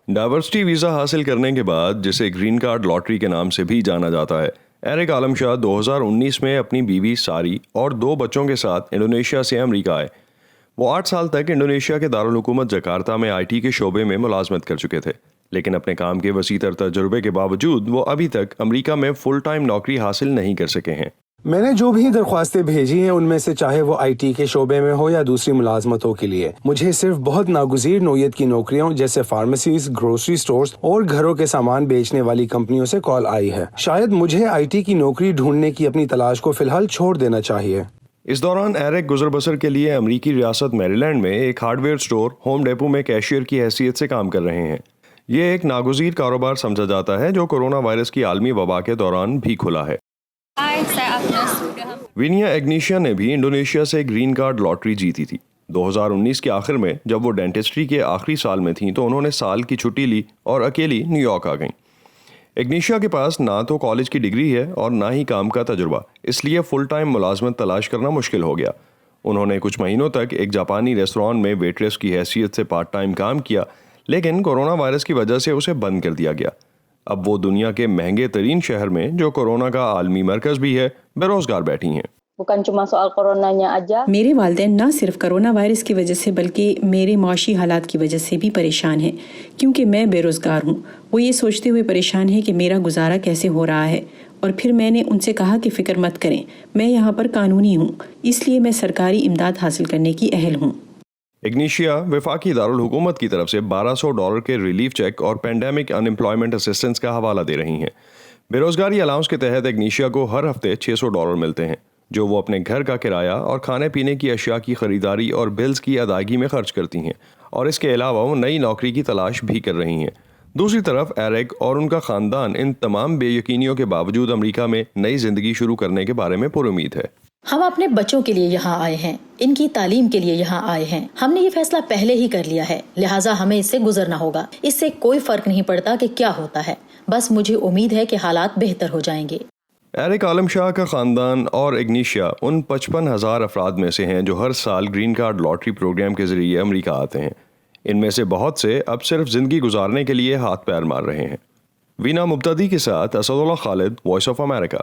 Diversity visa حاصل کرنے کے بعد، جسے گرین کارڈ لاٹری کے نام سے بھی جانا جاتا ہے، ایرک عالم شاہ 2019 میں اپنی بیوی ساری اور 2 بچوں کے ساتھ انڈونیشیا سے امریکہ آئے۔ وہ 8 سال تک انڈونیشیا کے دارالحکومت جکارتا میں آئی ٹی کے شعبے میں ملازمت کر چکے تھے، لیکن اپنے کام کے وسیع تر تجربے کے باوجود وہ ابھی تک امریکہ میں فل ٹائم نوکری حاصل نہیں کر سکے ہیں۔ میں نے جو بھی درخواستیں بھیجی ہیں ان میں سے چاہے وہ آئی ٹی کے شعبے میں ہو یا دوسری ملازمتوں کے لیے، مجھے صرف بہت ناگزیر نوعیت کی نوکریوں جیسے فارمیسیز، گروسری سٹورز اور گھروں کے سامان بیچنے والی کمپنیوں سے کال آئی ہے۔ شاید مجھے آئی ٹی کی نوکری ڈھونڈنے کی اپنی تلاش کو فی الحال چھوڑ دینا چاہیے۔ اس دوران ایرک گزر بسر کے لیے امریکی ریاست میریلینڈ میں ایک hard where store home depot میں کیشیئر کی حیثیت سے کام کر رہے ہیں۔ یہ ایک ناگزیر کاروبار سمجھا جاتا ہے جو کورونا وائرس کی عالمی وبا کے دوران بھی کھلا ہے۔ وینیا اگنیشیا نے بھی انڈونیشیا سے گرین کارڈ لاٹری جیتی تھی۔ 2019 کے آخر میں جب وہ ڈینٹسٹری کے آخری سال میں تھیں تو انہوں نے سال کی چھٹی لی اور اکیلی نیو یارک آ گئیں۔ اگنیشیا کے پاس نہ تو کالج کی ڈگری ہے اور نہ ہی کام کا تجربہ، اس لیے فل ٹائم ملازمت تلاش کرنا مشکل ہو گیا۔ انہوں نے کچھ مہینوں تک ایک جاپانی ریستوران میں ویٹریس کی حیثیت سے پارٹ ٹائم کام کیا، لیکن کورونا وائرس کی وجہ سے اسے بند کر دیا گیا۔ اب وہ دنیا کے مہنگے ترین شہر میں، جو کورونا کا عالمی مرکز بھی ہے، بے روزگار بیٹھی ہیں۔ میرے والدین نہ صرف کرونا وائرس کی وجہ سے بلکہ میرے معاشی حالات کی وجہ سے بھی پریشان ہیں، کیونکہ میں بے روزگار ہوں۔ وہ یہ سوچتے ہوئے پریشان ہیں کہ میرا گزارا کیسے ہو رہا ہے، اور پھر میں نے ان سے کہا کہ فکر مت کریں، میں یہاں پر قانونی ہوں، اس لیے میں سرکاری امداد حاصل کرنے کی اہل ہوں۔ اگنیشیا وفاقی دارالحکومت کی طرف سے $1200 کے ریلیف چیک اور پینڈیمک ان امپلائمنٹ اسسٹنس کا حوالہ دے رہی ہیں۔ بے روزگاری الاؤنس کے تحت اگنیشیا کو ہر ہفتے $600 ملتے ہیں، جو وہ اپنے گھر کا کرایہ اور کھانے پینے کی اشیاء کی خریداری اور بلز کی ادائیگی میں خرچ کرتی ہیں، اور اس کے علاوہ وہ نئی نوکری کی تلاش بھی کر رہی ہیں۔ دوسری طرف ایرک اور ان کا خاندان ان تمام بے یقینیوں کے باوجود امریکہ میں نئی زندگی شروع کرنے کے بارے میں پر امید ہے۔ ہم اپنے بچوں کے لیے یہاں آئے ہیں، ان کی تعلیم کے لیے یہاں آئے ہیں۔ ہم نے یہ فیصلہ پہلے ہی کر لیا ہے، لہٰذا ہمیں اس سے گزرنا ہوگا۔ اس سے کوئی فرق نہیں پڑتا کہ کیا ہوتا ہے، بس مجھے امید ہے کہ حالات بہتر ہو جائیں گے۔ ایرک عالم شاہ کا خاندان اور اگنیشیا ان 55,000 افراد میں سے ہیں جو ہر سال گرین کارڈ لاٹری پروگرام کے ذریعے امریکہ آتے ہیں۔ ان میں سے بہت سے اب صرف زندگی گزارنے کے لیے ہاتھ پیر مار رہے ہیں۔ وینا مبتدی کے ساتھ اسد اللہ خالد، وائس آف امریکہ۔